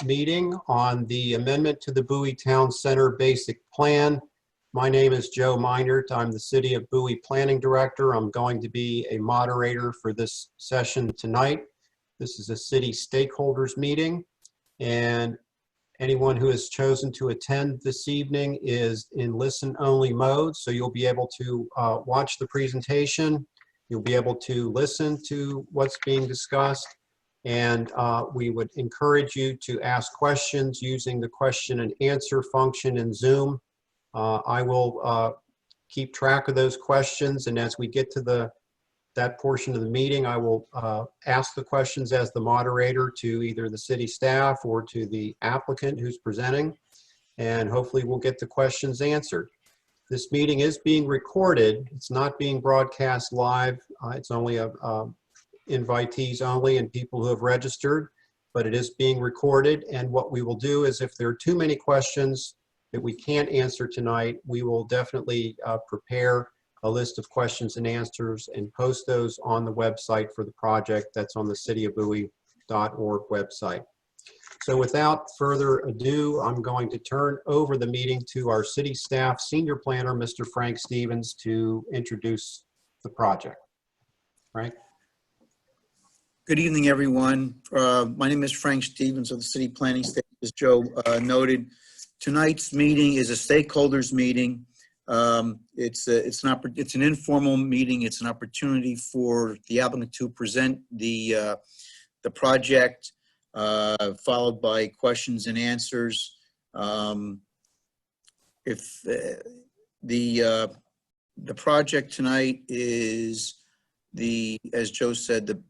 meeting on the amendment to the Bowie Town Center Basic Plan. My name is Joe Meinert. I'm the City of Bowie Planning Director. I'm going to be a moderator for this session tonight. This is a city stakeholders meeting, and anyone who has chosen to attend this evening is in listen-only mode, so you'll be able to watch the presentation. You'll be able to listen to what's being discussed, and we would encourage you to ask questions using the question and answer function in Zoom. I will keep track of those questions, and as we get to that portion of the meeting, I will ask the questions as the moderator to either the city staff or to the applicant who's presenting, and hopefully we'll get the questions answered. This meeting is being recorded. It's not being broadcast live. It's only invitees only and people who have registered, but it is being recorded. And what we will do is, if there are too many questions that we can't answer tonight, we will definitely prepare a list of questions and answers and post those on the website for the project. That's on the cityofbowie.org website. So without further ado, I'm going to turn over the meeting to our city staff senior planner, Mr. Frank Stevens, to introduce the project. Frank? Good evening, everyone. My name is Frank Stevens of the City Planning Staff. As Joe noted, tonight's meeting is a stakeholders meeting. It's an informal meeting. It's an opportunity for the applicant to present the project, followed by questions and answers. If the project tonight is as Joe said,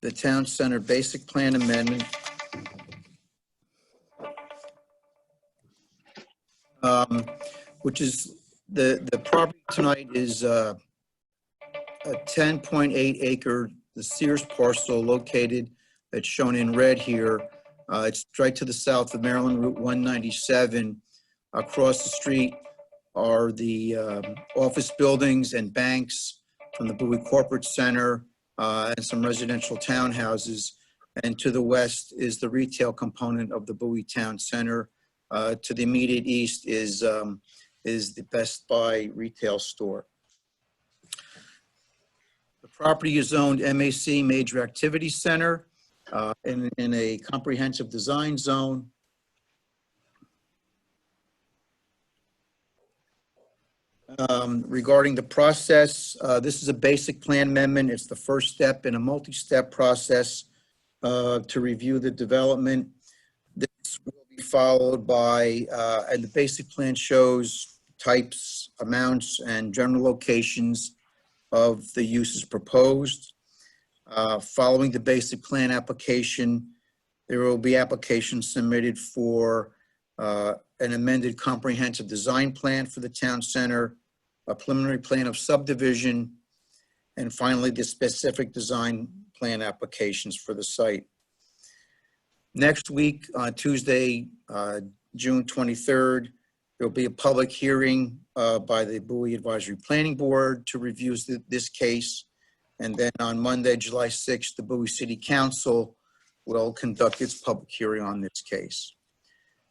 the Town Center Basic Plan Amendment. Which is the property tonight is a 10.8 acre, the Sears parcel located, that's shown in red here. It's right to the south of Maryland Route 197. Across the street are the office buildings and banks from the Bowie Corporate Center, and some residential townhouses. And to the west is the retail component of the Bowie Town Center. To the immediate east is the Best Buy retail store. The property is zoned MAC, Major Activity Center, in a comprehensive design zone. Regarding the process, this is a basic plan amendment. It's the first step in a multi-step process to review the development. This will be followed by, and the basic plan shows types, amounts, and general locations of the uses proposed. Following the basic plan application, there will be applications submitted for an amended comprehensive design plan for the town center, a preliminary plan of subdivision, and finally the specific design plan applications for the site. Next week, on Tuesday, June 23rd, there will be a public hearing by the Bowie Advisory Planning Board to review this case. And then on Monday, July 6th, the Bowie City Council will conduct its public hearing on this case.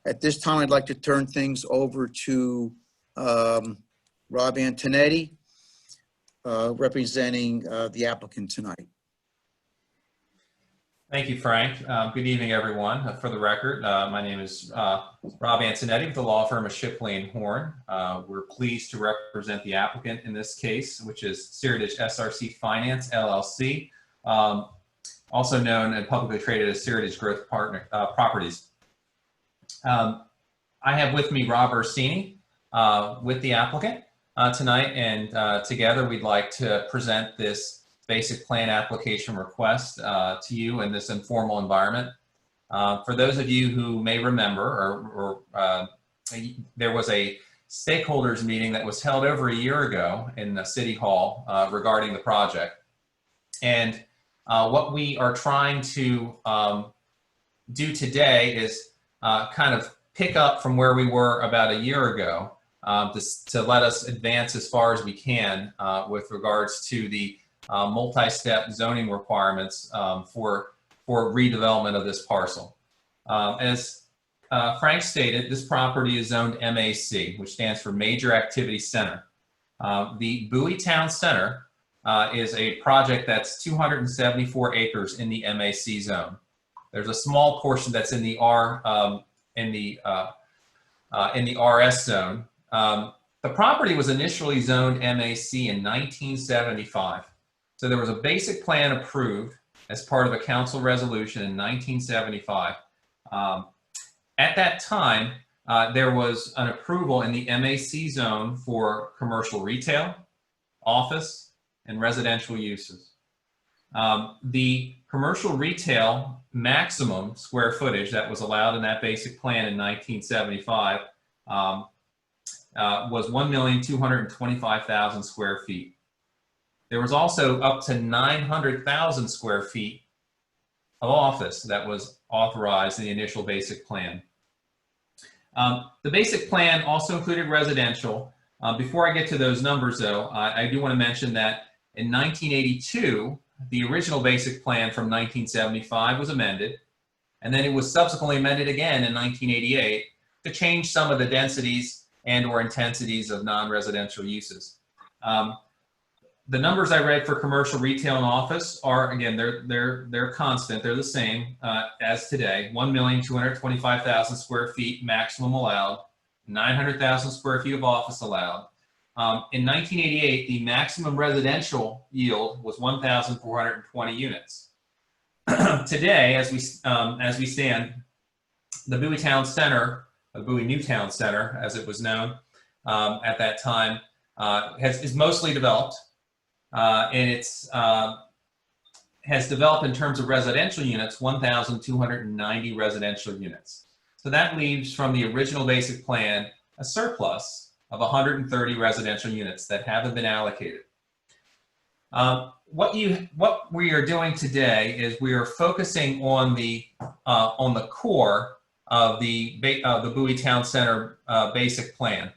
At this time, I'd like to turn things over to Rob Antonetti, representing the applicant tonight. Thank you, Frank. Good evening, everyone. For the record, my name is Rob Antonetti with the law firm of Shipley & Horn. We're pleased to represent the applicant in this case, which is Sears SRC Finance, LLC, also known and publicly traded as Sears Growth Properties. I have with me Rob Ursini with the applicant tonight, and together we'd like to present this basic plan application request to you in this informal environment. For those of you who may remember, there was a stakeholders meeting that was held over a year ago in the City Hall regarding the project. And what we are trying to do today is kind of pick up from where we were about a year ago to let us advance as far as we can with regards to the multi-step zoning requirements for redevelopment of this parcel. As Frank stated, this property is zoned MAC, which stands for Major Activity Center. The Bowie Town Center is a project that's 274 acres in the MAC zone. There's a small portion that's in the RS zone. The property was initially zoned MAC in 1975. So there was a basic plan approved as part of a council resolution in 1975. At that time, there was an approval in the MAC zone for commercial retail, office, and residential uses. The commercial retail maximum square footage that was allowed in that basic plan in 1975 was 1,225,000 square feet. There was also up to 900,000 square feet of office that was authorized in the initial basic plan. The basic plan also included residential. Before I get to those numbers though, I do want to mention that in 1982, the original basic plan from 1975 was amended, and then it was subsequently amended again in 1988 to change some of the densities and or intensities of non-residential uses. The numbers I read for commercial, retail, and office are, again, they're constant. They're the same as today. 1,225,000 square feet maximum allowed, 900,000 square feet of office allowed. In 1988, the maximum residential yield was 1,420 units. Today, as we stand, the Bowie Town Center, the Bowie New Town Center, as it was known at that time, is mostly developed, and it's has developed in terms of residential units, 1,290 residential units. So that leaves from the original basic plan a surplus of 130 residential units that haven't been allocated. What we are doing today is we are focusing on the core of the Bowie Town Center basic plan.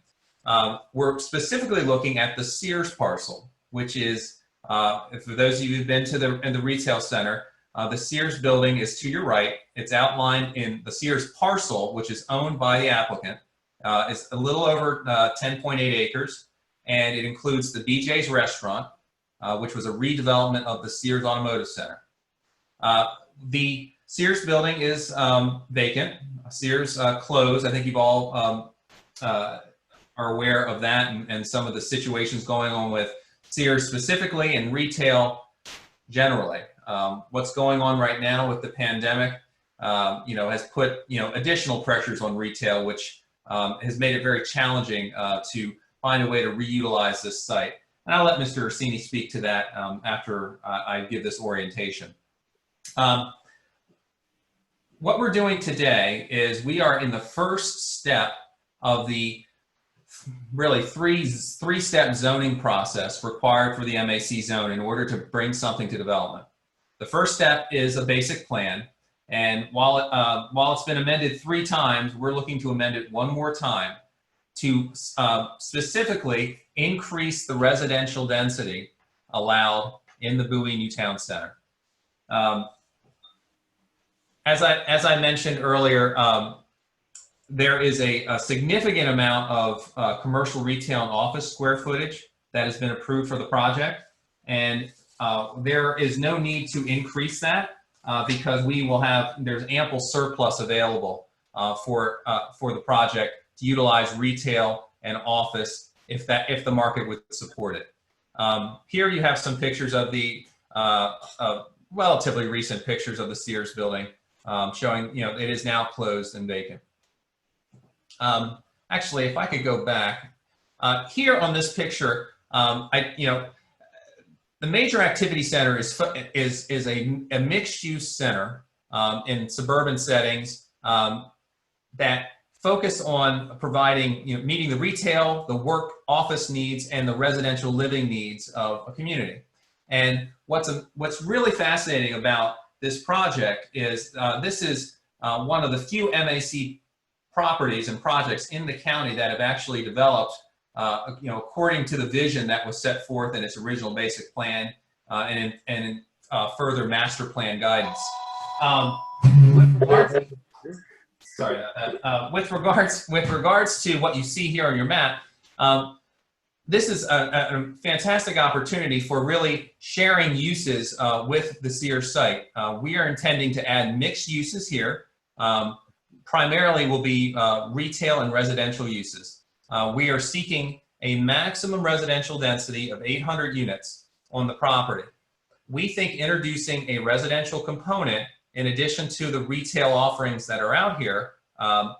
We're specifically looking at the Sears parcel, which is, for those of you who've been to the retail center, the Sears building is to your right. It's outlined in the Sears parcel, which is owned by the applicant. It's a little over 10.8 acres, and it includes the BJ's restaurant, which was a redevelopment of the Sears Automotive Center. The Sears building is vacant. Sears closed. I think you've all are aware of that and some of the situations going on with Sears specifically and retail generally. What's going on right now with the pandemic, has put additional pressures on retail, which has made it very challenging to find a way to reutilize this site. And I'll let Mr. Orsini speak to that after I give this orientation. What we're doing today is we are in the first step of the really three-step zoning process required for the MAC zone in order to bring something to development. The first step is a basic plan. And while it's been amended 3 times, we're looking to amend it one more time to specifically increase the residential density allowed in the Bowie New Town Center. As I mentioned earlier, there is a significant amount of commercial, retail, and office square footage that has been approved for the project, and there is no need to increase that. Because there's ample surplus available for the project to utilize retail and office if the market would support it. Here you have some pictures of the relatively recent pictures of the Sears building showing it is now closed and vacant. Actually, if I could go back here on this picture, the Major Activity Center is a mixed-use center in suburban settings that focus on providing, meeting the retail, the work office needs, and the residential living needs of a community. And what's really fascinating about this project is this is one of the few MAC properties and projects in the county that have actually developed, according to the vision that was set forth in its original basic plan and in further master plan guidance. With regards to what you see here on your map, this is a fantastic opportunity for really sharing uses with the Sears site. We are intending to add mixed uses here. Primarily will be retail and residential uses. We are seeking a maximum residential density of 800 units on the property. We think introducing a residential component in addition to the retail offerings that are out here are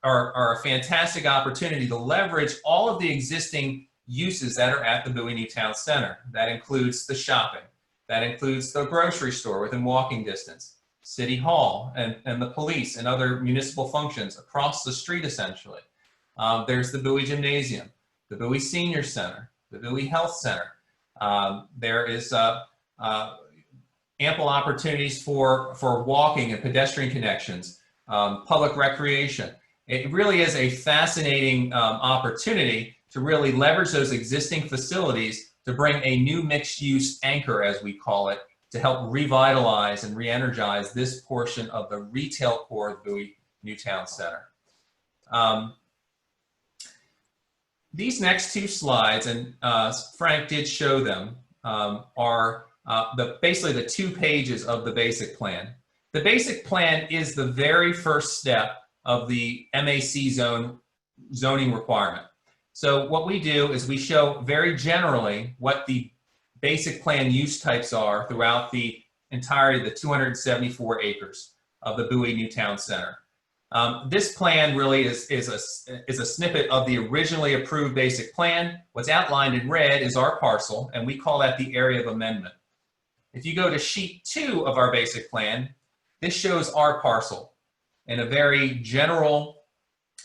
a fantastic opportunity to leverage all of the existing uses that are at the Bowie New Town Center. That includes the shopping, that includes the grocery store within walking distance, City Hall and the police and other municipal functions across the street essentially. There's the Bowie Gymnasium, the Bowie Senior Center, the Bowie Health Center. There is ample opportunities for walking and pedestrian connections, public recreation. It really is a fascinating opportunity to really leverage those existing facilities to bring a new mixed-use anchor, as we call it, to help revitalize and re-energize this portion of the retail core of the Bowie New Town Center. These next two slides, and Frank did show them, are basically the 2 pages of the basic plan. The basic plan is the very first step of the MAC zoning requirement. So what we do is we show very generally what the basic plan use types are throughout the entirety of the 274 acres of the Bowie New Town Center. This plan really is a snippet of the originally approved basic plan. What's outlined in red is our parcel, and we call that the area of amendment. If you go to sheet 2 of our basic plan, this shows our parcel in a very general,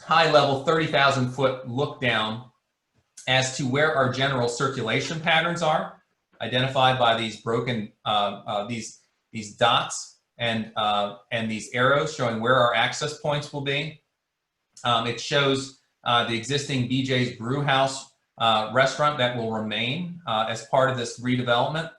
high-level 30,000 foot look down as to where our general circulation patterns are, identified by these broken, these dots and these arrows showing where our access points will be. It shows the existing BJ's Brewhouse restaurant that will remain as part of this redevelopment.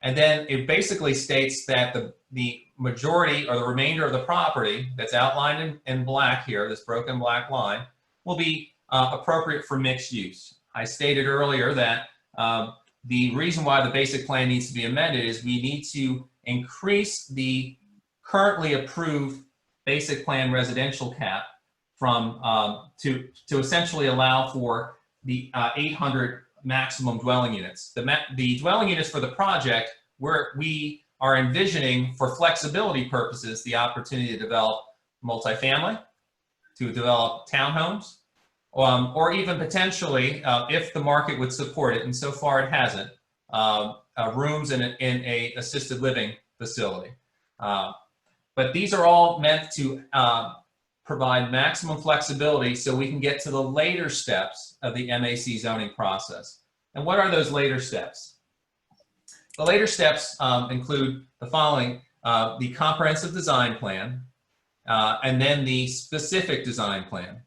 And then it basically states that the majority or the remainder of the property that's outlined in black here, this broken black line, will be appropriate for mixed use. I stated earlier that the reason why the basic plan needs to be amended is we need to increase the currently approved basic plan residential cap from to essentially allow for the 800 maximum dwelling units. The dwelling units for the project, where we are envisioning for flexibility purposes the opportunity to develop multifamily, to develop townhomes, or even potentially, if the market would support it, and so far it hasn't, rooms in a assisted living facility. But these are all meant to provide maximum flexibility so we can get to the later steps of the MAC zoning process. And what are those later steps? The later steps include the following: the comprehensive design plan, and then the specific design plan.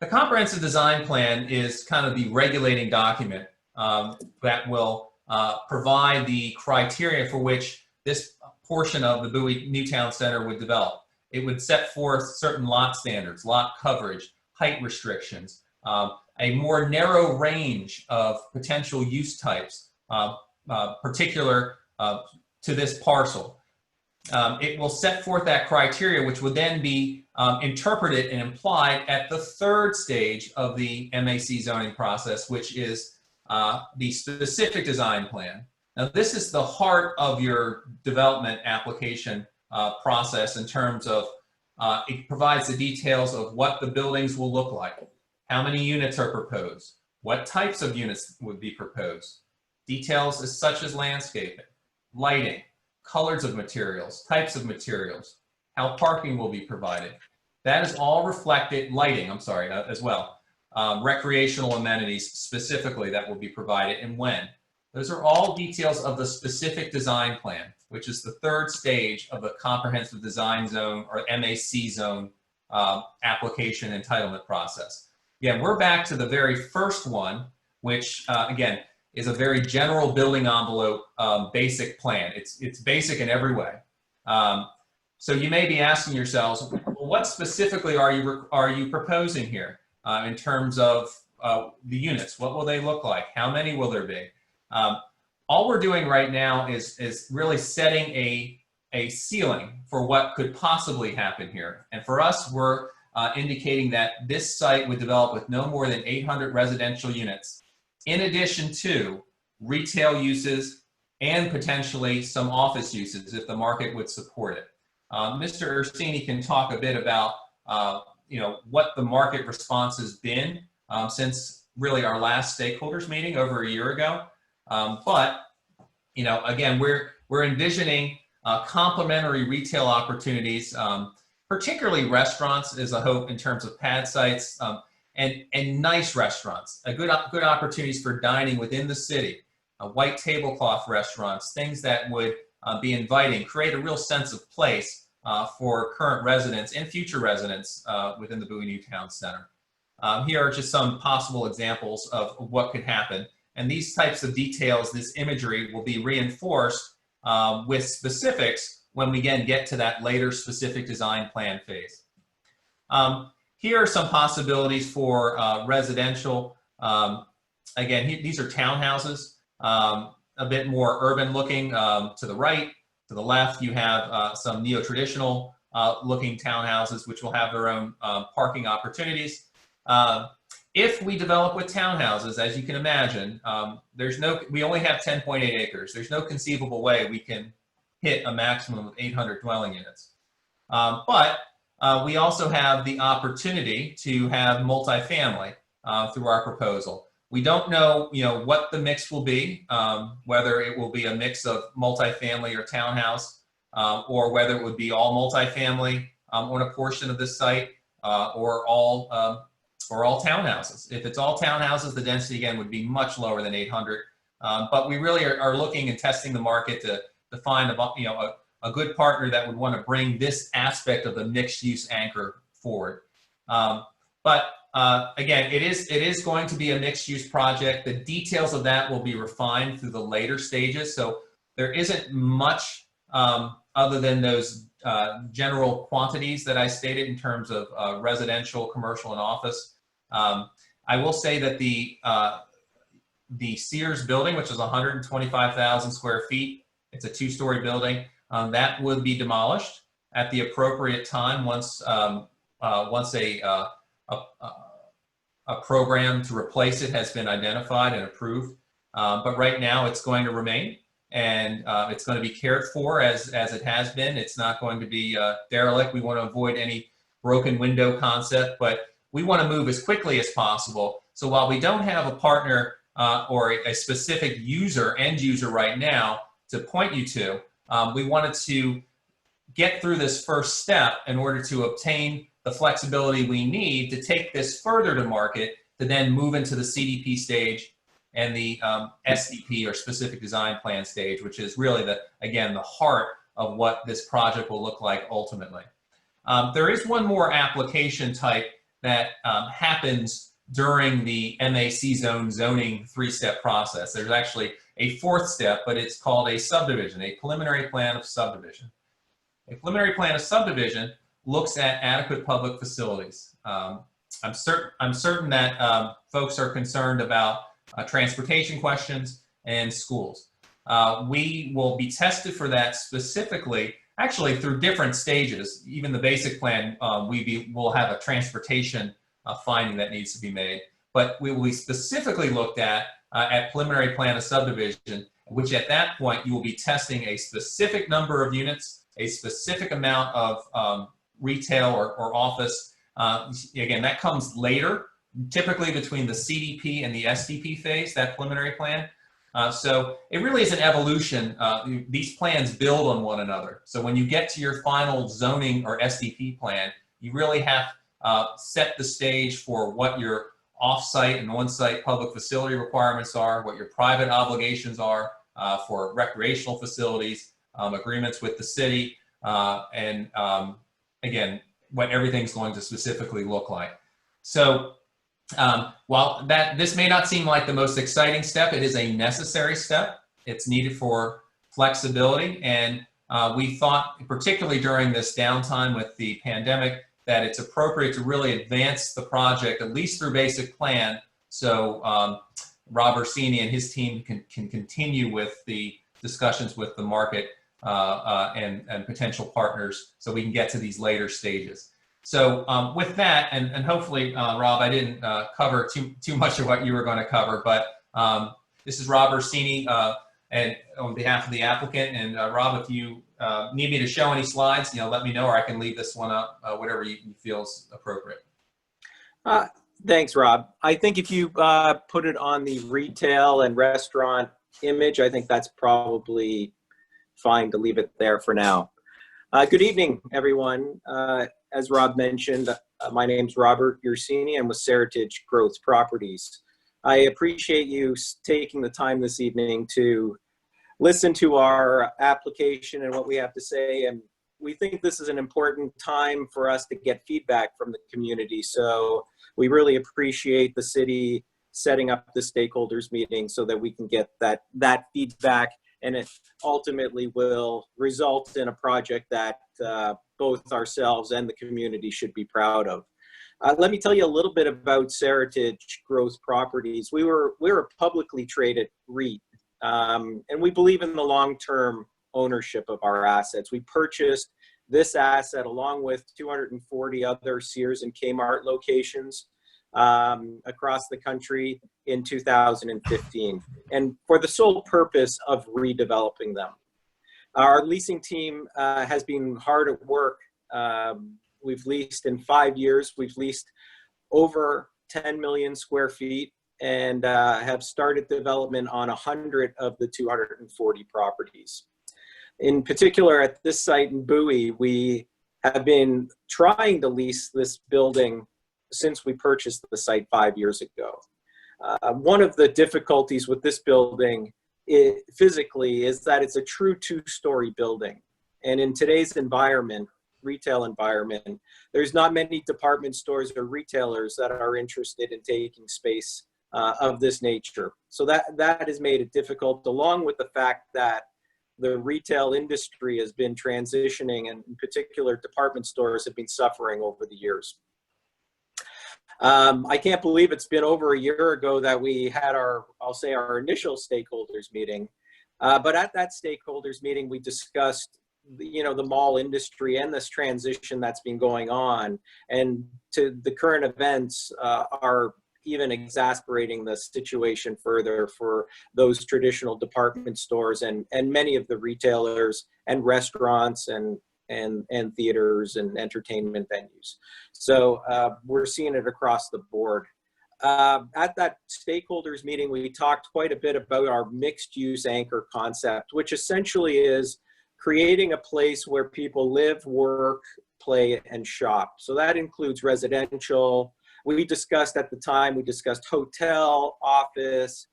The comprehensive design plan is kind of the regulating document that will provide the criteria for which this portion of the Bowie New Town Center would develop. It would set forth certain lot standards, lot coverage, height restrictions, a more narrow range of potential use types particular to this parcel. It will set forth that criteria, which would then be interpreted and implied at the third stage of the MAC zoning process, which is the specific design plan. Now, this is the heart of your development application process in terms of it provides the details of what the buildings will look like, how many units are proposed, what types of units would be proposed, details such as landscaping, lighting, colors of materials, types of materials, how parking will be provided. That is all reflected, lighting, I'm sorry, as well. Recreational amenities specifically that will be provided and when. Those are all details of the specific design plan, which is the third stage of the comprehensive design zone or MAC zone application entitlement process. Again, we're back to the very first one, which again is a very general building envelope basic plan. It's basic in every way. So you may be asking yourselves, well, what specifically are you proposing here in terms of the units? What will they look like? How many will there be? All we're doing right now is really setting a ceiling for what could possibly happen here. And for us, we're indicating that this site would develop with no more than 800 residential units, in addition to retail uses and potentially some office uses if the market would support it. Mr. Ursini can talk a bit about what the market response has been since really our last stakeholders meeting over a year ago. But again, we're envisioning complementary retail opportunities, particularly restaurants is a hope in terms of pad sites, and nice restaurants, good opportunities for dining within the city, white tablecloth restaurants, things that would be inviting, create a real sense of place for current residents and future residents within the Bowie New Town Center. Here are just some possible examples of what could happen. And these types of details, this imagery will be reinforced with specifics when we again get to that later specific design plan phase. Here are some possibilities for residential. Again, these are townhouses, a bit more urban looking to the right. To the left, you have some neo-traditional looking townhouses, which will have their own parking opportunities. If we develop with townhouses, as you can imagine, we only have 10.8 acres. There's no conceivable way we can hit a maximum of 800 dwelling units. But we also have the opportunity to have multifamily through our proposal. We don't know, what the mix will be, whether it will be a mix of multifamily or townhouse, or whether it would be all multifamily on a portion of this site, or all townhouses. If it's all townhouses, the density again would be much lower than 800. But we really are looking and testing the market to find a good partner that would want to bring this aspect of the mixed-use anchor forward. Again, it is going to be a mixed-use project. The details of that will be refined through the later stages. So there isn't much other than those general quantities that I stated in terms of residential, commercial, and office. I will say that the Sears building, which is 125,000 square feet, it's a two-story building, that would be demolished at the appropriate time once a program to replace it has been identified and approved. But right now it's going to remain, and it's going to be cared for as it has been. It's not going to be derelict. We want to avoid any broken window concept, but we want to move as quickly as possible. So while we don't have a partner or a specific end user right now to point you to, we wanted to get through this first step in order to obtain the flexibility we need to take this further to market, to then move into the CDP stage and the SDP or specific design plan stage, which is really the heart of what this project will look like ultimately. There is one more application type that happens during the MAC zone zoning three-step process. There's actually a fourth step, but it's called a subdivision, a preliminary plan of subdivision. A preliminary plan of subdivision looks at adequate public facilities. I'm certain that folks are concerned about transportation questions and schools. We will be tested for that specifically, actually through different stages. Even the basic plan, we'll have a transportation finding that needs to be made, but we will be specifically looked at preliminary plan of subdivision, which at that point you will be testing a specific number of units, a specific amount of retail or office. Again, that comes later, typically between the CDP and the SDP phase, that preliminary plan. So it really is an evolution. These plans build on one another. So when you get to your final zoning or SDP plan, you really have set the stage for what your off-site and on-site public facility requirements are, what your private obligations are for recreational facilities, agreements with the city, and again, what everything's going to specifically look like. So while this may not seem like the most exciting step, it is a necessary step. It's needed for flexibility, and we thought, particularly during this downtime with the pandemic, that it's appropriate to really advance the project, at least through basic plan, so Rob Orsini and his team can continue with the discussions with the market and potential partners, so we can get to these later stages. So with that, and hopefully, Rob, I didn't cover too much of what you were going to cover, but this is Rob Orsini, and on behalf of the applicant. And Rob, if you need me to show any slides, let me know, or I can leave this one up, whatever you feel is appropriate. Thanks, Rob. I think if you put it on the retail and restaurant image, I think that's probably fine to leave it there for now. Good evening, everyone. As Rob mentioned, my name's Robert Orsini. I'm with Seritage Growth Properties. I appreciate you taking the time this evening to listen to our application and what we have to say. And we think this is an important time for us to get feedback from the community. So we really appreciate the city setting up the stakeholders meeting so that we can get that feedback, and it ultimately will result in a project that both ourselves and the community should be proud of. Let me tell you a little bit about Seritage Growth Properties. We're a publicly traded REIT, and we believe in the long-term ownership of our assets. We purchased this asset along with 240 other Sears and Kmart locations across the country in 2015, and for the sole purpose of redeveloping them. Our leasing team has been hard at work. We've leased in 5 years, we've leased over 10 million square feet and have started development on 100 of the 240 properties. In particular, at this site in Bowie, we have been trying to lease this building since we purchased the site 5 years ago. One of the difficulties with this building physically is that it's a true two-story building. And in today's environment, retail environment, there's not many department stores or retailers that are interested in taking space of this nature. So that has made it difficult, along with the fact that the retail industry has been transitioning, and in particular department stores have been suffering over the years. I can't believe it's been over a year ago that we had our initial stakeholders meeting. But at that stakeholders meeting, we discussed the mall industry and this transition that's been going on, and to the current events are even exasperating the situation further for those traditional department stores and many of the retailers and restaurants and theaters and entertainment venues. So we're seeing it across the board. At that stakeholders meeting, we talked quite a bit about our mixed use anchor concept, which essentially is creating a place where people live, work, play, and shop. So that includes residential. We discussed at the time, we discussed hotel, office,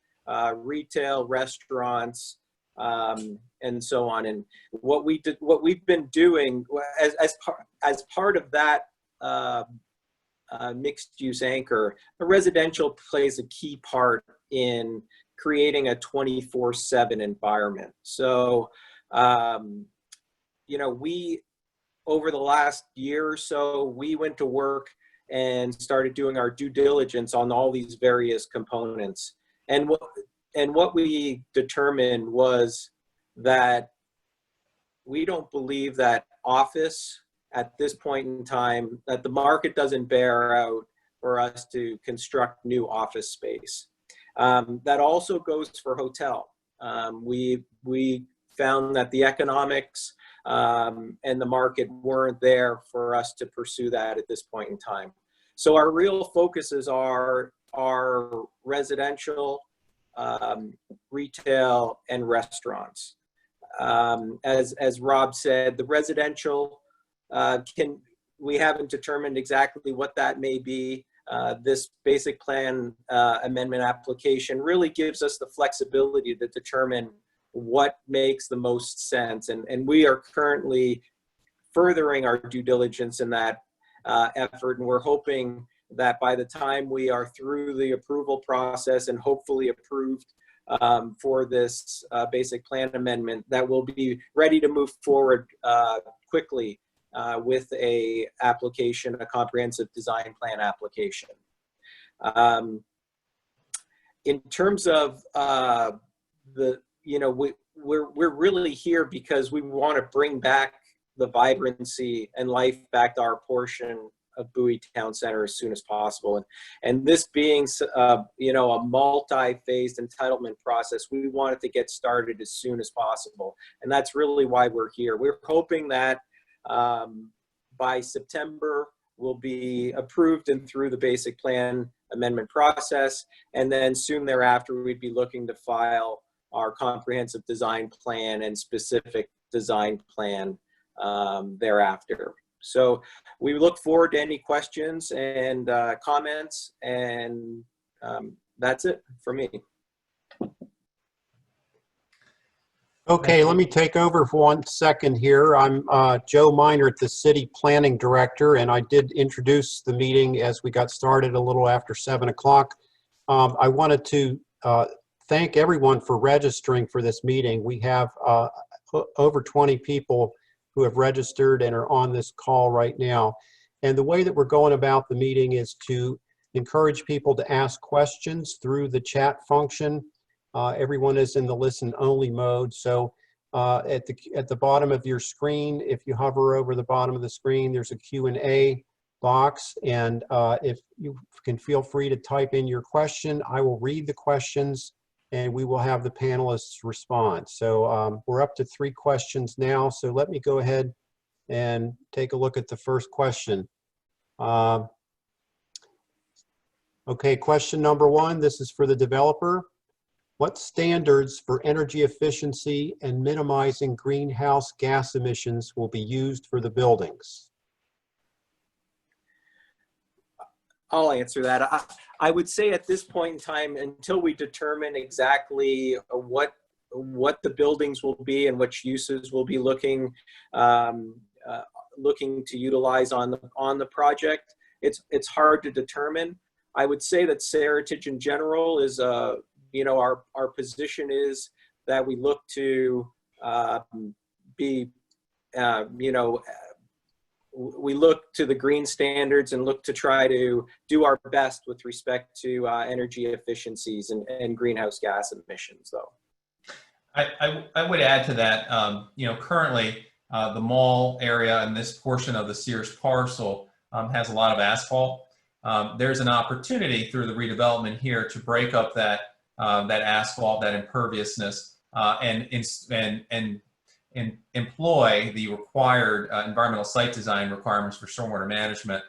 retail, restaurants, and so on. And what we've been doing as part of that mixed use anchor, the residential plays a key part in creating a 24/7 environment. So, we, over the last year or so, we went to work and started doing our due diligence on all these various components. And what we determined was that we don't believe that office at this point in time, that the market doesn't bear out for us to construct new office space. That also goes for hotel. We found that the economics and the market weren't there for us to pursue that at this point in time. So our real focuses are residential, retail, and restaurants. As Rob said, the residential we haven't determined exactly what that may be. This basic plan amendment application really gives us the flexibility to determine what makes the most sense. And we are currently furthering our due diligence in that effort, and we're hoping that by the time we are through the approval process and hopefully approved for this basic plan amendment, that we'll be ready to move forward quickly with a comprehensive design plan application. In terms of we're really here because we want to bring back the vibrancy and life back to our portion of Bowie Town Center as soon as possible. And this being, a multi-phased entitlement process, we wanted to get started as soon as possible. And that's really why we're here. We're hoping that by September, we'll be approved and through the basic plan amendment process. And then soon thereafter, we'd be looking to file our comprehensive design plan and specific design plan thereafter. So we look forward to any questions and comments, and that's it for me. Okay, let me take over for 1 second here. I'm Joe Minert, the City Planning Director, and I did introduce the meeting as we got started a little after 7 o'clock. I wanted to thank everyone for registering for this meeting. We have over 20 people who have registered and are on this call right now. And the way that we're going about the meeting is to encourage people to ask questions through the chat function. Everyone is in the listen-only mode. So at the bottom of your screen, if you hover over the bottom of the screen, there's a Q&A box. And if you can feel free to type in your question, I will read the questions and we will have the panelists respond. So we're up to 3 questions now. So let me go ahead and take a look at the first question. Okay, question number 1, this is for the developer. What standards for energy efficiency and minimizing greenhouse gas emissions will be used for the buildings? I'll answer that. I would say at this point in time, until we determine exactly what the buildings will be and which uses we'll be looking to utilize on the project, it's hard to determine. I would say that Seritage in general is our position is that we look to we look to the green standards and look to try to do our best with respect to energy efficiencies and greenhouse gas emissions, though. I would add to that, currently the mall area and this portion of the Sears parcel has a lot of asphalt. There's an opportunity through the redevelopment here to break up that asphalt, that imperviousness, and employ the required environmental site design requirements for stormwater management,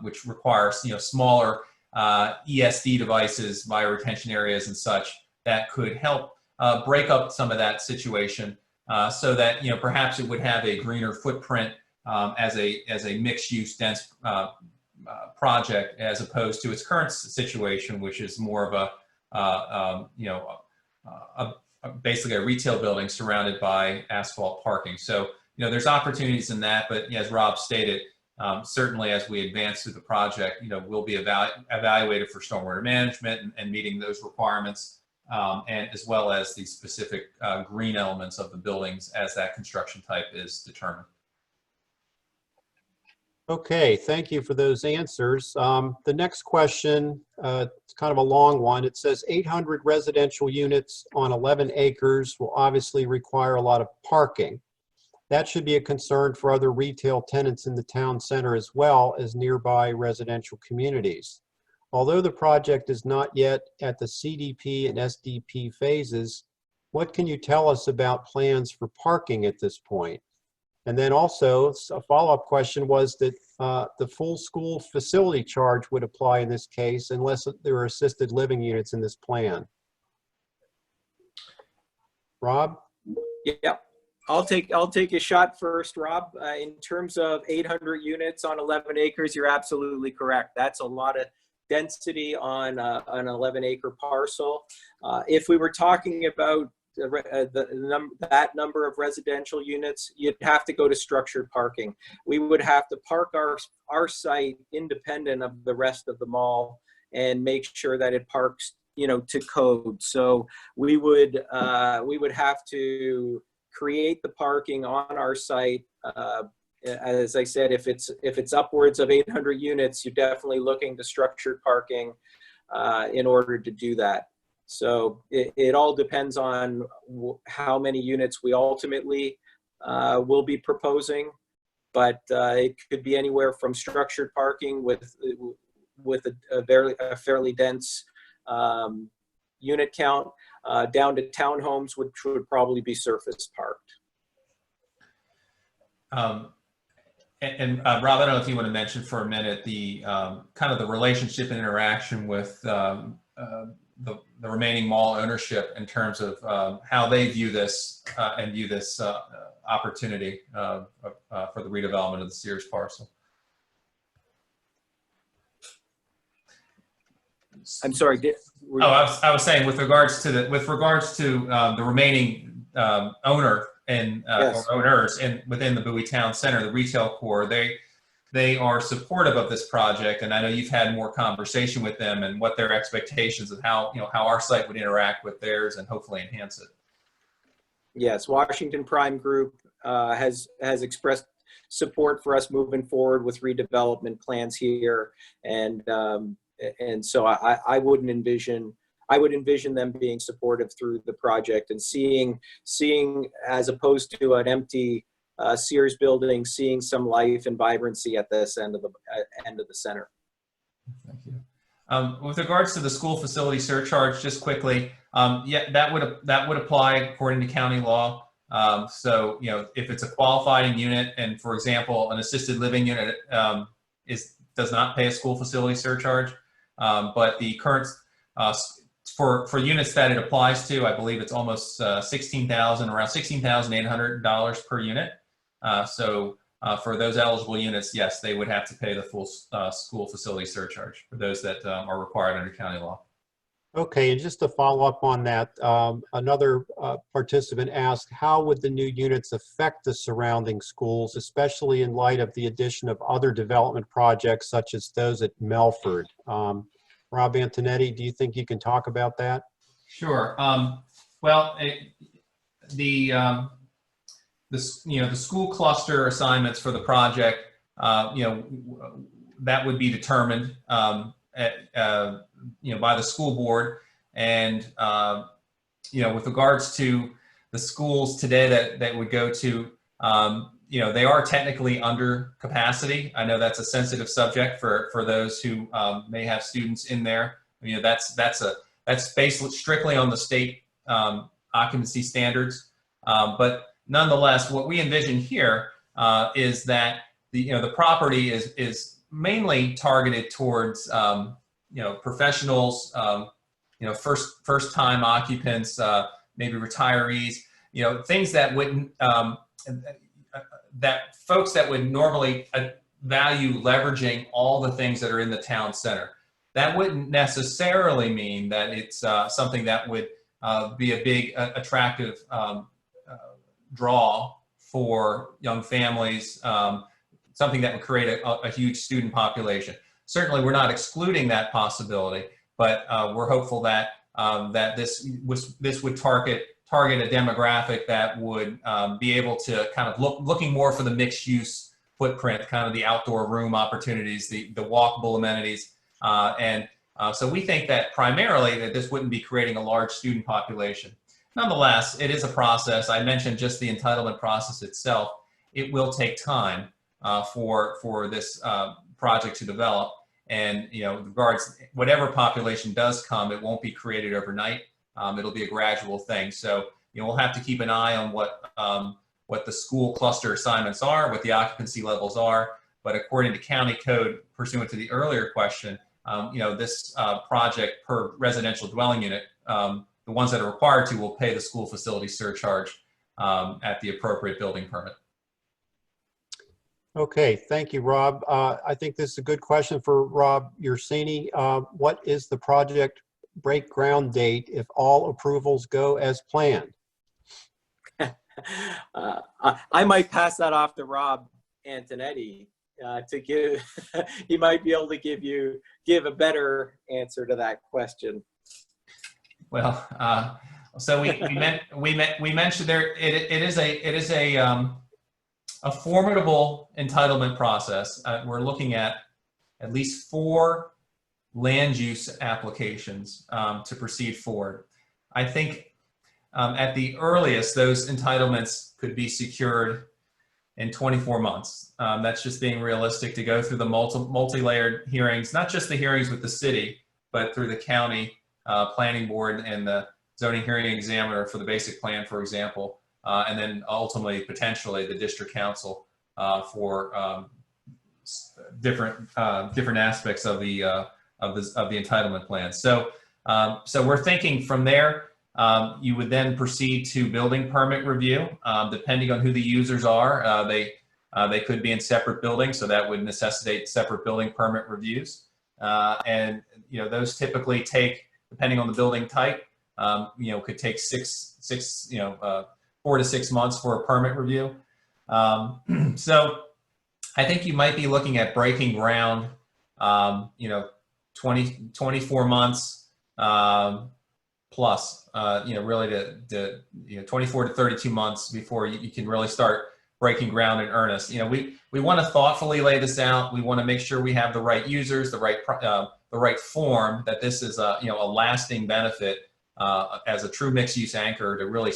which requires smaller ESD devices, bioretention areas, and such that could help break up some of that situation, so that perhaps it would have a greener footprint as a mixed-use dense project, as opposed to its current situation, which is more of basically a retail building surrounded by asphalt parking. So, there's opportunities in that, but as Rob stated, certainly as we advance through the project, we'll be evaluated for stormwater management and meeting those requirements, and as well as the specific green elements of the buildings as that construction type is determined. Okay, thank you for those answers. The next question, it's kind of a long one. It says 800 residential units on 11 acres will obviously require a lot of parking. That should be a concern for other retail tenants in the town center as well as nearby residential communities. Although the project is not yet at the CDP and SDP phases, what can you tell us about plans for parking at this point? And then also, a follow-up question was that the full school facility charge would apply in this case unless there are assisted living units in this plan. Rob? Yeah, I'll take a shot first, Rob. In terms of 800 units on 11 acres, you're absolutely correct. That's a lot of density on an 11-acre parcel. If we were talking about that number of residential units, you'd have to go to structured parking. We would have to park our site independent of the rest of the mall and make sure that it parks, to code. So we would have to create the parking on our site. As I said, if it's upwards of 800 units, you're definitely looking to structured parking in order to do that. So it all depends on how many units we ultimately will be proposing, but it could be anywhere from structured parking with a fairly dense unit count down to townhomes, which would probably be surface parked. Rob, I don't know if you want to mention for a minute the kind of the relationship and interaction with the remaining mall ownership in terms of how they view this and view this opportunity for the redevelopment of the Sears parcel. I'm sorry. I was saying with regards to the remaining owner and Yes. or owners within the Bowie Town Center, the retail core, they are supportive of this project, and I know you've had more conversation with them and what their expectations of how our site would interact with theirs and hopefully enhance it. Yes, Washington Prime Group has expressed support for us moving forward with redevelopment plans here, and so I would envision them being supportive through the project and seeing as opposed to an empty Sears building, seeing some life and vibrancy at this end of the center. Thank you. With regards to the school facility surcharge, just quickly, yeah, that would apply according to county law. So if it's a qualifying unit, and for example, an assisted living unit does not pay a school facility surcharge, but the current for units that it applies to, I believe it's almost around $16,800 per unit. So for those eligible units, yes, they would have to pay the full school facility surcharge for those that are required under county law. Okay, and just to follow up on that, another participant asked, how would the new units affect the surrounding schools, especially in light of the addition of other development projects such as those at Melford? Rob Antonetti, do you think you can talk about that? Sure. Well, the school cluster assignments for the project, that would be determined by the school board, and with regards to the schools today that would go to, they are technically under capacity. I know that's a sensitive subject for those who may have students in there. That's based strictly on the state occupancy standards, but nonetheless, what we envision here is that the property is mainly targeted towards professionals, first time occupants, maybe retirees, things that wouldn't that folks that would normally value leveraging all the things that are in the town center. That wouldn't necessarily mean that it's something that would be a big attractive draw for young families, something that would create a huge student population. Certainly, we're not excluding that possibility, but we're hopeful that that this would target a demographic that would be able to kind of looking more for the mixed use footprint, kind of the outdoor room opportunities, the walkable amenities, and so we think that primarily that this wouldn't be creating a large student population. Nonetheless, it is a process. I mentioned just the entitlement process itself. It will take time for this project to develop, and regards whatever population does come, it won't be created overnight. It'll be a gradual thing. So we'll have to keep an eye on what the school cluster assignments are, what the occupancy levels are. But according to county code, pursuant to the earlier question, this project per residential dwelling unit, the ones that are required to will pay the school facility surcharge at the appropriate building permit. Okay, thank you, Rob. I think this is a good question for Rob Ursini. What is the project break ground date if all approvals go as planned? I might pass that off to Rob Antonetti to give. He might be able to give a better answer to that question. Well, so we mentioned there it is a formidable entitlement process. We're looking at least 4 land use applications to proceed forward. I think at the earliest, those entitlements could be secured in 24 months. That's just being realistic to go through the multi-layered hearings, not just the hearings with the city, but through the county planning board and the zoning hearing examiner for the basic plan, for example, and then ultimately, potentially, the district council for different aspects of the entitlement plan. So we're thinking from there. You would then proceed to building permit review, depending on who the users are. They could be in separate buildings, so that would necessitate separate building permit reviews. And those typically take, depending on the building type, could take 4 to 6 months for a permit review. So I think you might be looking at breaking ground, 24 months plus, really to 24 to 32 months before you can really start breaking ground in earnest. We want to thoughtfully lay this out. We want to make sure we have the right users, the right form, that this is a lasting benefit as a true mixed use anchor to really,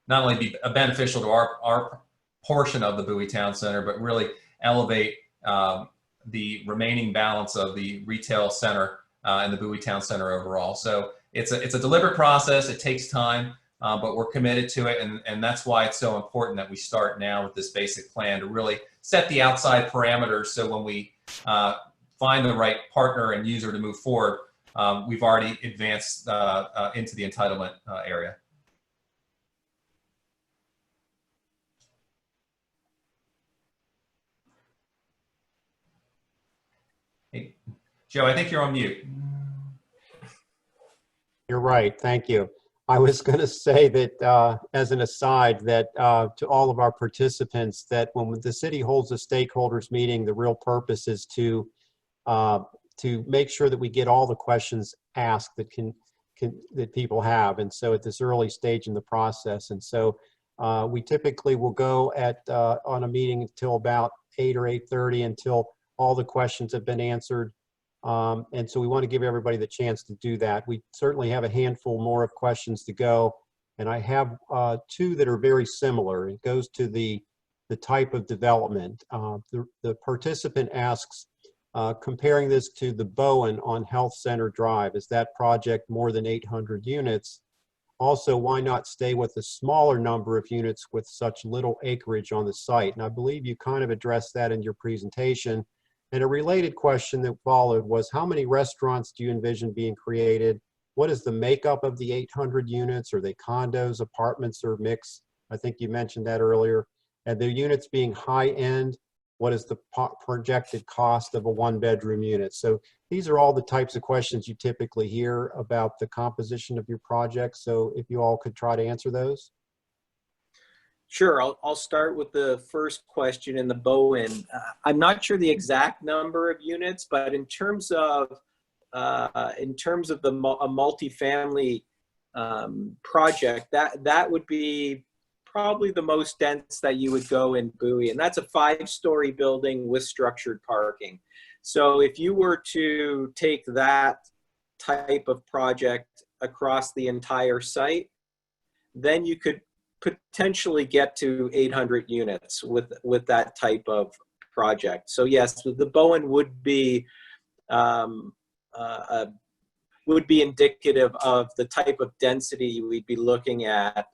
not only be beneficial to our portion of the Bowie Town Center, but really elevate the remaining balance of the retail center and the Bowie Town Center overall. So it's a deliberate process. It takes time, but we're committed to it. And that's why it's so important that we start now with this basic plan to really set the outside parameters. So when we find the right partner and user to move forward, we've already advanced into the entitlement area. Hey, Joe, I think you're on mute. You're right. Thank you. I was going to say that as an aside, that to all of our participants, that when the city holds a stakeholders meeting, the real purpose is to make sure that we get all the questions asked that that people have. And so at this early stage in the process, and so we typically will go on a meeting until about 8 or 8:30 until all the questions have been answered. And so we want to give everybody the chance to do that. We certainly have a handful more of questions to go. And I have 2 that are very similar. It goes to the type of development. The participant asks, comparing this to the Bowen on Health Center Drive, is that project more than 800 units? Also, why not stay with a smaller number of units with such little acreage on the site? And I believe you kind of addressed that in your presentation. And a related question that followed was, how many restaurants do you envision being created? What is the makeup of the 800 units? Are they condos, apartments, or mix? I think you mentioned that earlier. And the units being high-end, what is the projected cost of a 1-bedroom unit? So these are all the types of questions you typically hear about the composition of your project. So if you all could try to answer those. Sure, I'll start with the first question in the Bowen. I'm not sure the exact number of units, but in terms of a multifamily project, that would be probably the most dense that you would go in Bowie, and that's a 5-story building with structured parking. So if you were to take that type of project across the entire site, then you could potentially get to 800 units with that type of project. So yes, the Bowen would be indicative of the type of density we'd be looking at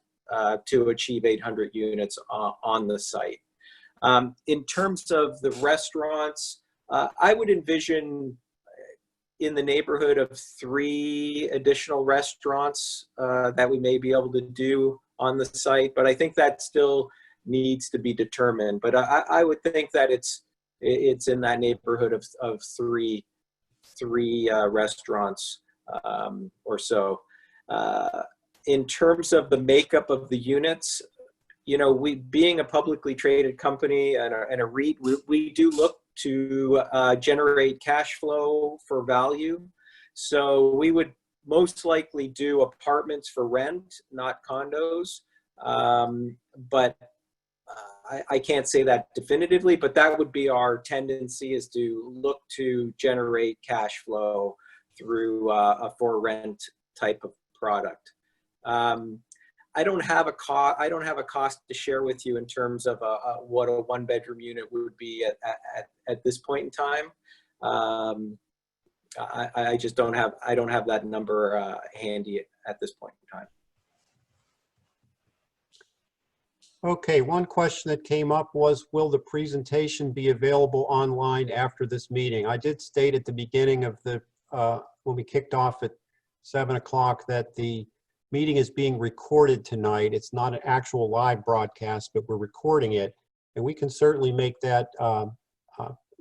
to achieve 800 units on the site. In terms of the restaurants, I would envision in the neighborhood of 3 additional restaurants that we may be able to do on the site, but I think that still needs to be determined. But I would think that it's in that neighborhood of three restaurants or so. In terms of the makeup of the units, you know, we being a publicly traded company and a REIT, we do look to generate cash flow for value. So we would most likely do apartments for rent, not condos. But I can't say that definitively, but that would be our tendency, is to look to generate cash flow through a for rent type of product. I don't have a cost to share with you in terms of what a 1-bedroom unit would be at this point in time. I just don't have that number handy at this point in time. Okay, one question that came up was, will the presentation be available online after this meeting? I did state at the beginning of the, when we kicked off at 7 o'clock, that the meeting is being recorded tonight. It's not an actual live broadcast, but we're recording it. And we can certainly make that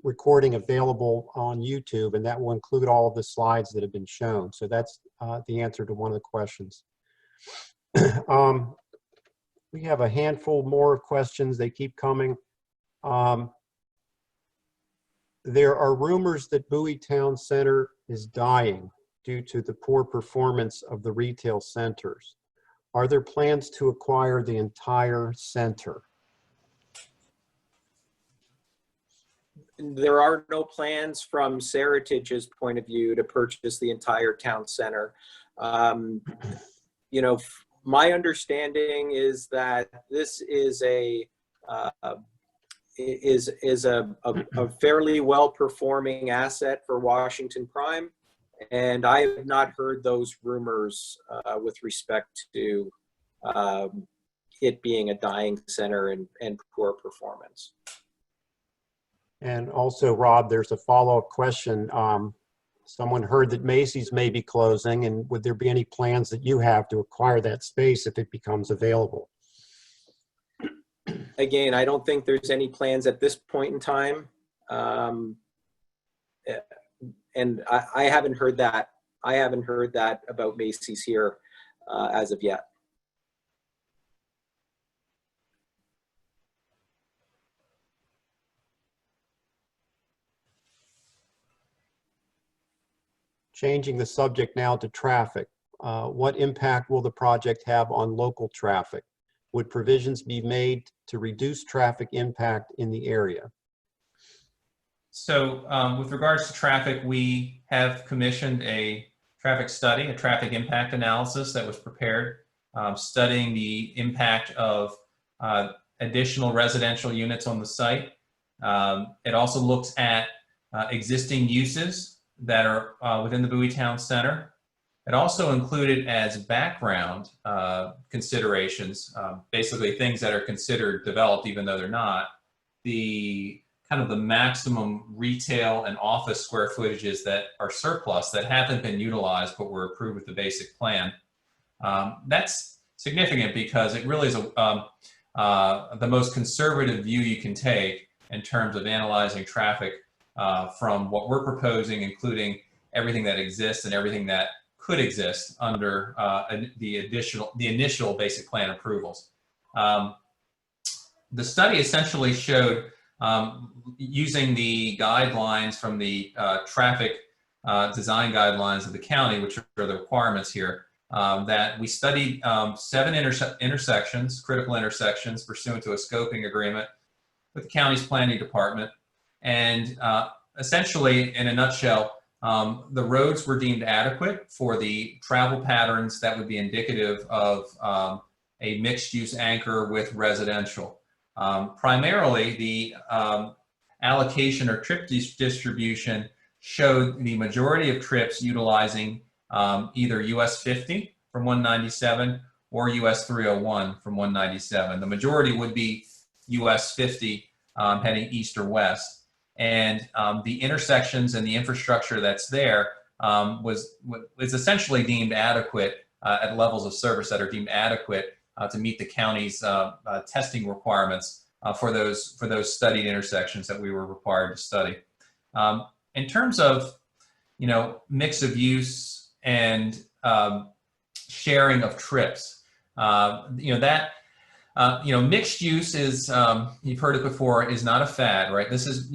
recording available on YouTube, and that will include all of the slides that have been shown. So that's the answer to one of the questions. We have a handful more of questions. They keep coming. There are rumors that Bowie Town Center is dying due to the poor performance of the retail centers. Are there plans to acquire the entire center? There are no plans from Seritage's point of view to purchase the entire town center. You know, my understanding is that this is a fairly well-performing asset for Washington Prime, and I have not heard those rumors with respect to it being a dying center and poor performance. And also, Rob, there's a follow-up question. Someone heard that Macy's may be closing, and would there be any plans that you have to acquire that space if it becomes available? Again, I don't think there's any plans at this point in time. And I haven't heard that. I haven't heard that about Macy's here as of yet. Changing the subject now to traffic. What impact will the project have on local traffic? Would provisions be made to reduce traffic impact in the area? So with regards to traffic, we have commissioned a traffic study, a traffic impact analysis that was prepared, studying the impact of additional residential units on the site. It also looks at existing uses that are within the Bowie Town Center. It also included as background considerations, basically things that are considered developed even though they're not, the kind of the maximum retail and office square footages that are surplus that haven't been utilized but were approved with the basic plan. That's significant because it really is the most conservative view you can take in terms of analyzing traffic from what we're proposing, including everything that exists and everything that could exist under the initial basic plan approvals. The study essentially showed, using the guidelines from the traffic design guidelines of the county, which are the requirements here, that we studied 7 intersections, critical intersections, pursuant to a scoping agreement with the county's planning department. And essentially, in a nutshell, the roads were deemed adequate for the travel patterns that would be indicative of a mixed-use anchor with residential. Primarily, the allocation or trip distribution showed the majority of trips utilizing either US 50 from 197 or US 301 from 197. The majority would be US 50 heading east or west. And the intersections and the infrastructure that's there was essentially deemed adequate at levels of service that are deemed adequate to meet the county's testing requirements for those studied intersections that we were required to study. In terms of, you know, mix of use and sharing of trips, you know, Mixed use is, you've heard it before, is not a fad, right? This is,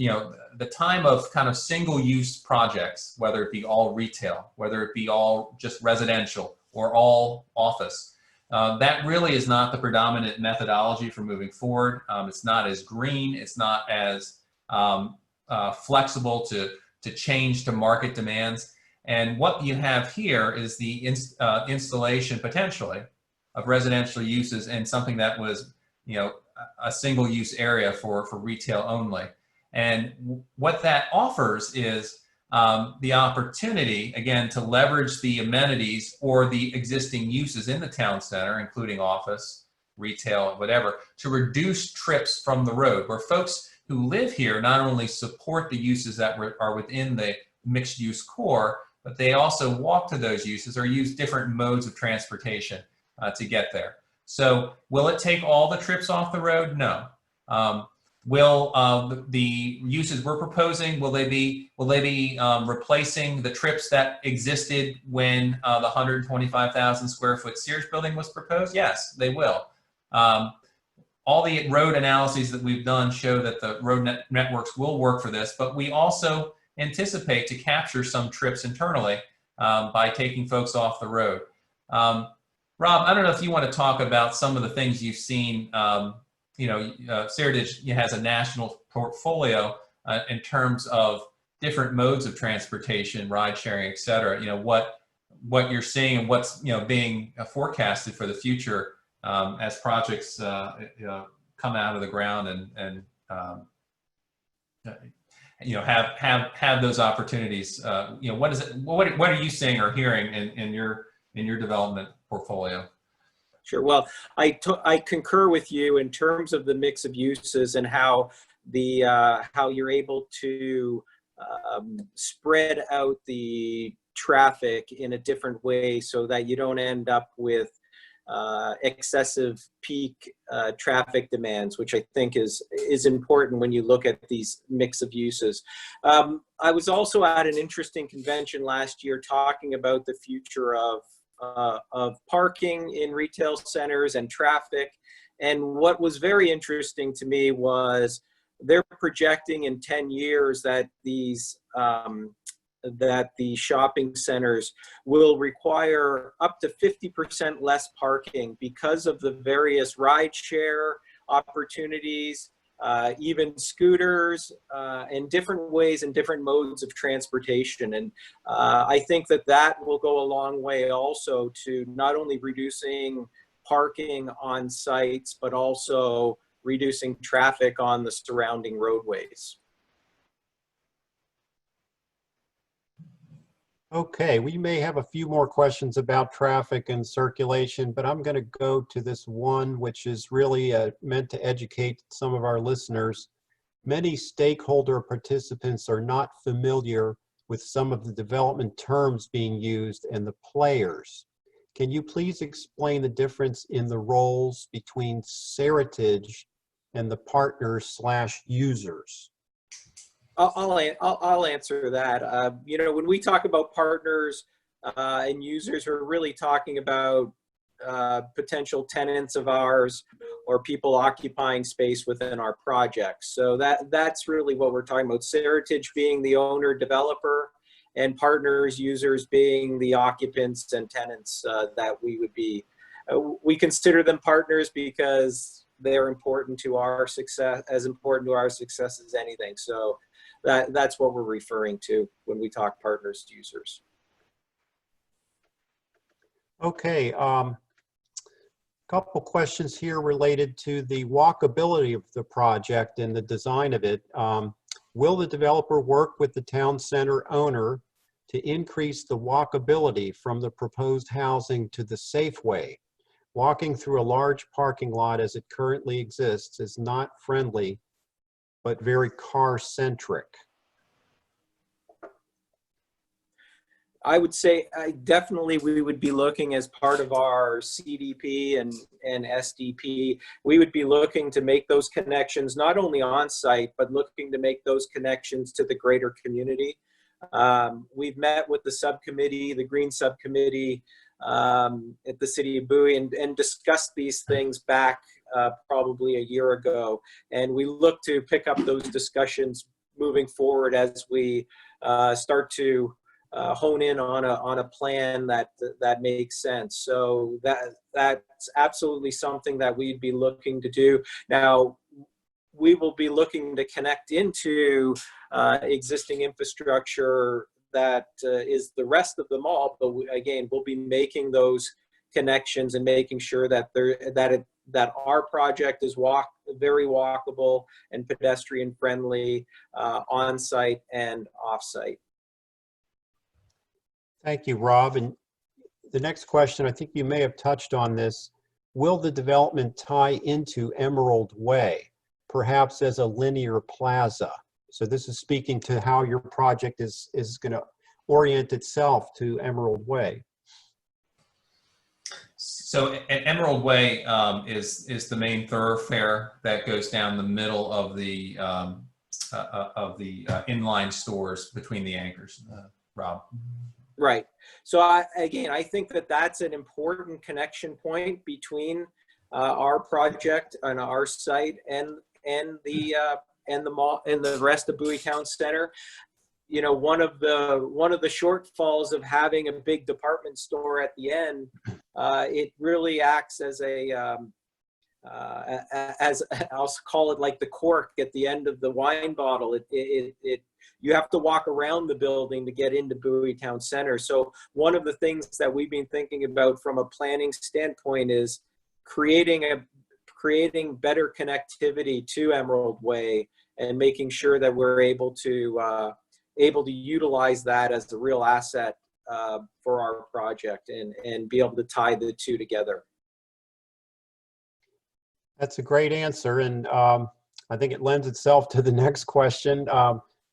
the time of kind of single use projects, whether it be all retail, whether it be all just residential or all office. That really is not the predominant methodology for moving forward. It's not as green. It's not as flexible to change to market demands. And what you have here is the installation potentially of residential uses in something that was, a single use area for retail only. And what that offers is the opportunity, again, to leverage the amenities or the existing uses in the town center, including office, retail, whatever, to reduce trips from the road, where folks who live here not only support the uses that are within the mixed use core, but they also walk to those uses or use different modes of transportation to get there. So will it take all the trips off the road? No. Will the uses we're proposing, will they be replacing the trips that existed when the 125,000 square foot Sears building was proposed? Yes, they will. All the road analyses that we've done show that the road networks will work for this, but we also anticipate to capture some trips internally by taking folks off the road. Rob, I don't know if you want to talk about some of the things you've seen. Seritage has a national portfolio in terms of different modes of transportation, ride sharing, et cetera. What you're seeing and what's being forecasted for the future as projects come out of the ground and have those opportunities. What are you seeing or hearing in your development portfolio? Sure. Well, I concur with you in terms of the mix of uses and how you're able to spread out the traffic in a different way so that you don't end up with excessive peak traffic demands, which I think is important when you look at these mix of uses. I was also at an interesting convention last year talking about the future of parking in retail centers and traffic. And what was very interesting to me was they're projecting in 10 years that that the shopping centers will require up to 50% less parking because of the various rideshare opportunities, even scooters, and different ways and different modes of transportation. And I think that will go a long way also to not only reducing parking on sites, but also reducing traffic on the surrounding roadways. Okay, we may have a few more questions about traffic and circulation, but I'm going to go to this one, which is really meant to educate some of our listeners. Many stakeholder participants are not familiar with some of the development terms being used and the players. Can you please explain the difference in the roles between Seritage and the partners/users? I'll answer that. When we talk about partners and users, we're really talking about potential tenants of ours or people occupying space within our projects. So that's really what we're talking about. Seritage being the owner developer, and partners, users being the occupants and tenants that we would be. We consider them partners because they're important to our success, as important to our success as anything. So that's what we're referring to when we talk partners to users. Okay, couple questions here related to the walkability of the project and the design of it. Will the developer work with the town center owner to increase the walkability from the proposed housing to the Safeway? Walking through a large parking lot as it currently exists is not friendly, but very car-centric. I would say definitely we would be looking as part of our CDP and SDP, we would be looking to make those connections not only on site, but looking to make those connections to the greater community. We've met with the subcommittee, the Green Subcommittee at the City of Bowie and discussed these things back probably a year ago. And we look to pick up those discussions moving forward as we start to hone in on a plan that makes sense. So that's absolutely something that we'd be looking to do. Now, we will be looking to connect into existing infrastructure that is the rest of the mall, but again, we'll be making those connections and making sure that that our project is very walkable and pedestrian friendly on site and off site. Thank you, Rob. And the next question, I think you may have touched on this. Will the development tie into Emerald Way, perhaps as a linear plaza? So this is speaking to how your project is going to orient itself to Emerald Way. So Emerald Way is the main thoroughfare that goes down the middle of the inline stores between the anchors, Rob. Right. So I think that that's an important connection point between our project and our site and the mall and the rest of Bowie Town Center. You know, one of the shortfalls of having a big department store at the end, it really acts as as I'll call it like the cork at the end of the wine bottle. You have to walk around the building to get into Bowie Town Center. So one of the things that we've been thinking about from a planning standpoint is creating better connectivity to Emerald Way and making sure that we're able to utilize that as a real asset for our project and be able to tie the two together. That's a great answer, and I think it lends itself to the next question.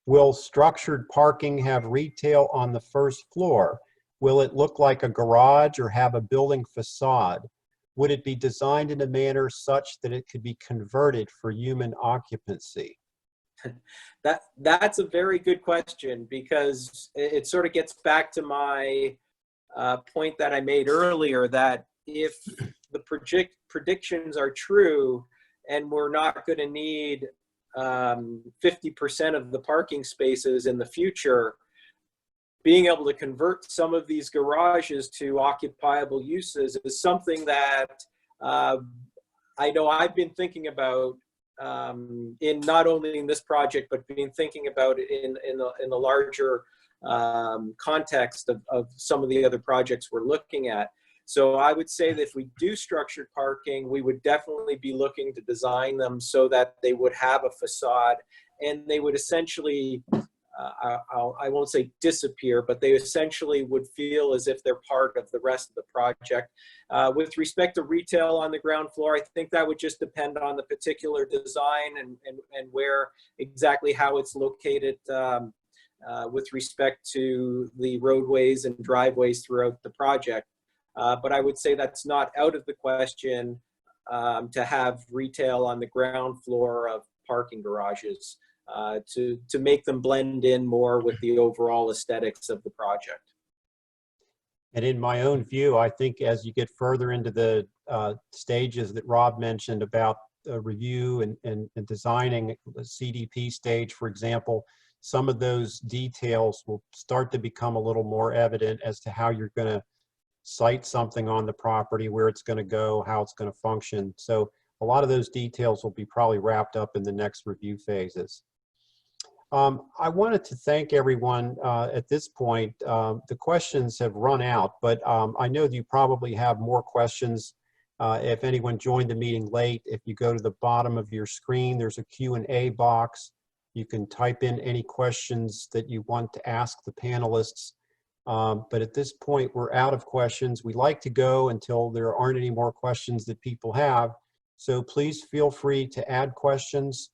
Will structured parking have retail on the first floor? Will it look like a garage or have a building facade? Would it be designed in a manner such that it could be converted for human occupancy? That's a very good question, because it sort of gets back to my point that I made earlier, that if the predictions are true and we're not going to need 50% of the parking spaces in the future, being able to convert some of these garages to occupiable uses is something that I know I've been thinking about in not only in this project, but been thinking about it in the larger context of some of the other projects we're looking at. So I would say that if we do structured parking, we would definitely be looking to design them so that they would have a facade, and they would essentially, I won't say disappear, but they essentially would feel as if they're part of the rest of the project. With respect to retail on the ground floor, I think that would just depend on the particular design and where exactly how it's located with respect to the roadways and driveways throughout the project. But I would say that's not out of the question to have retail on the ground floor of parking garages to make them blend in more with the overall aesthetics of the project. And in my own view, I think as you get further into the stages that Rob mentioned about review and designing the CDP stage, for example, some of those details will start to become a little more evident as to how you're going to site something on the property, where it's going to go, how it's going to function. So a lot of those details will be probably wrapped up in the next review phases. I wanted to thank everyone at this point. The questions have run out, but I know that you probably have more questions. If anyone joined the meeting late, if you go to the bottom of your screen, there's a Q&A box. You can type in any questions that you want to ask the panelists. But at this point, we're out of questions. We like to go until there aren't any more questions that people have. So please feel free to add questions.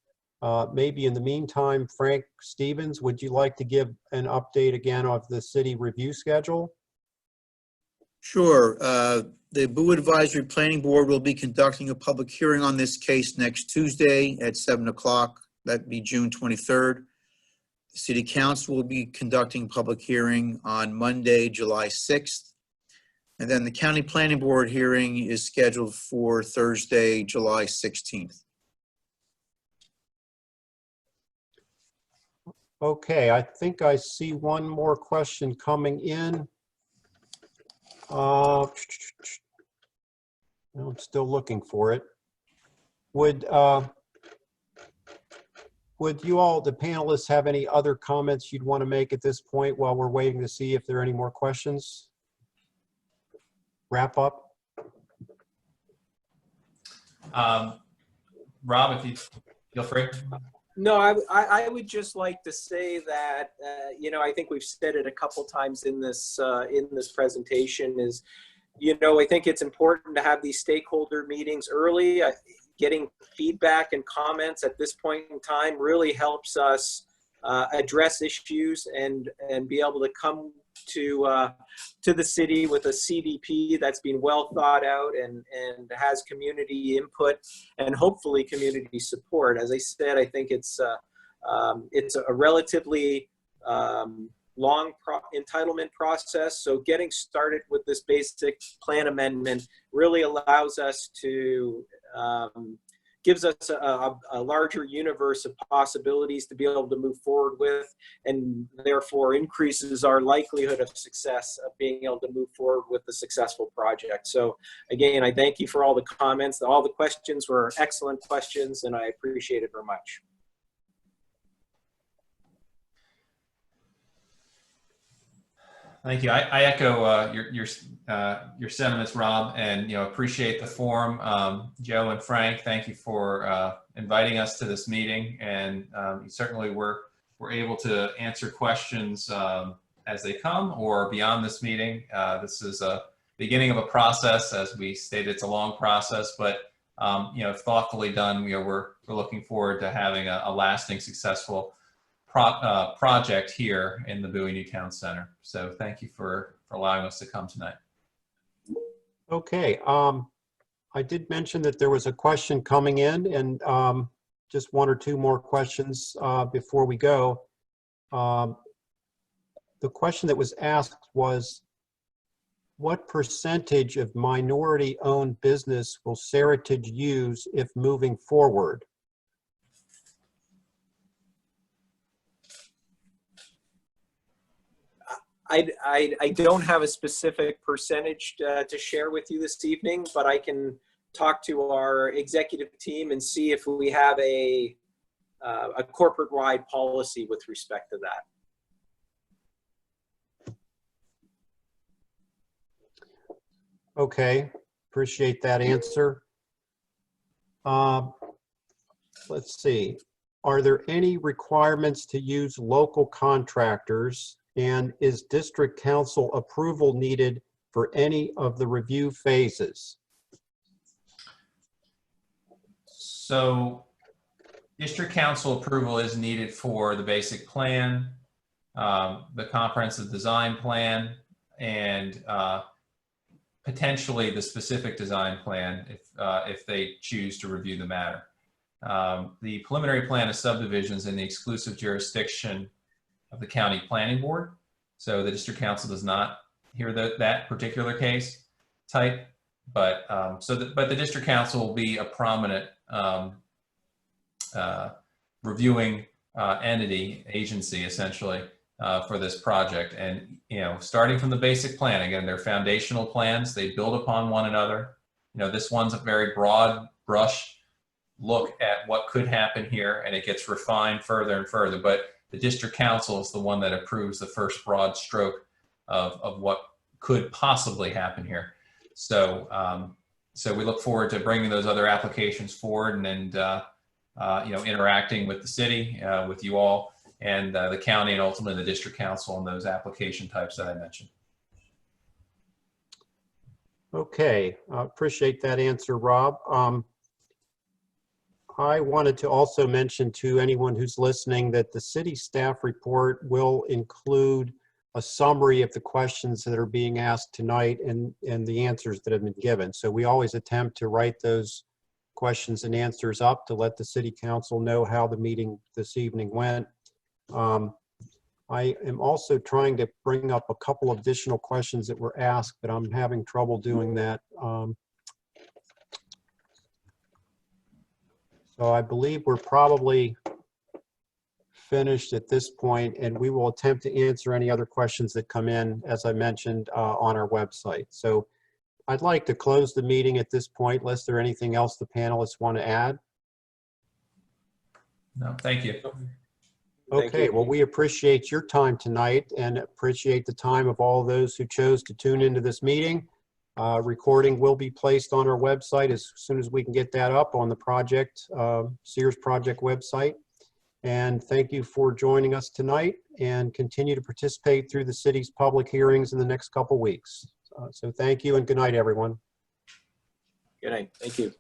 Maybe in the meantime, Frank Stevens, would you like to give an update again of the city review schedule? Sure. The Bowie Advisory Planning Board will be conducting a public hearing on this case next Tuesday at 7 o'clock. That'd be June 23rd. The City Council will be conducting a public hearing on Monday, July 6th. And then the County Planning Board hearing is scheduled for Thursday, July 16th. Okay, I think I see one more question coming in. I'm still looking for it. Would you all, the panelists, have any other comments you'd want to make at this point while we're waiting to see if there are any more questions? Wrap up? Rob, if you feel free. No, I would just like to say that, I think we've said it a couple times in this presentation is, I think it's important to have these stakeholder meetings early. Getting feedback and comments at this point in time really helps us address issues and be able to come to the city with a CDP that's been well thought out and has community input and hopefully community support. As I said, I think it's a relatively long entitlement process. So getting started with this basic plan amendment really allows us to gives us a larger universe of possibilities to be able to move forward with, and therefore increases our likelihood of success of being able to move forward with the successful project. So again, I thank you for all the comments. All the questions were excellent questions, and I appreciate it very much. Thank you. I echo your sentiments, Rob, and appreciate the forum. Joe and Frank, thank you for inviting us to this meeting, and you certainly were able to answer questions as they come or beyond this meeting. This is a beginning of a process, as we stated. It's a long process, but if thoughtfully done, we're looking forward to having a lasting, successful project here in the Bowie Newtown Center. So thank you for allowing us to come tonight. Okay, I did mention that there was a question coming in, and just one or two more questions before we go. The question that was asked was, what percentage of minority-owned business will Seritage use if moving forward? I don't have a specific percentage to share with you this evening, but I can talk to our executive team and see if we have a corporate-wide policy with respect to that. Okay, appreciate that answer. Let's see. Are there any requirements to use local contractors? And is district council approval needed for any of the review phases? So district council approval is needed for the basic plan, the comprehensive design plan, and potentially the specific design plan if they choose to review the matter. The preliminary plan of subdivisions in the exclusive jurisdiction of the county planning board. So the district council does not hear that particular case type, but the district council will be a prominent reviewing agency essentially for this project. And starting from the basic plan, again, they're foundational plans. They build upon one another. This one's a very broad brush look at what could happen here, and it gets refined further and further. But the district council is the one that approves the first broad stroke of what could possibly happen here. So, so we look forward to bringing those other applications forward and interacting with the city, with you all, and the county, and ultimately the district council on those application types that I mentioned. Okay, I appreciate that answer, Rob. I wanted to also mention to anyone who's listening that the city staff report will include a summary of the questions that are being asked tonight and the answers that have been given. So we always attempt to write those questions and answers up to let the city council know how the meeting this evening went. I am also trying to bring up a couple of additional questions that were asked, but I'm having trouble doing that. So I believe we're probably finished at this point, and we will attempt to answer any other questions that come in, as I mentioned, on our website. So I'd like to close the meeting at this point, unless there's anything else the panelists want to add. No, thank you. Thank Okay, you. well, we appreciate your time tonight and appreciate the time of all those who chose to tune into this meeting. Recording will be placed on our website as soon as we can get that up on the project, Sears project website. And thank you for joining us tonight, and continue to participate through the city's public hearings in the next couple weeks. So thank you and good night, everyone. Good night. Thank you.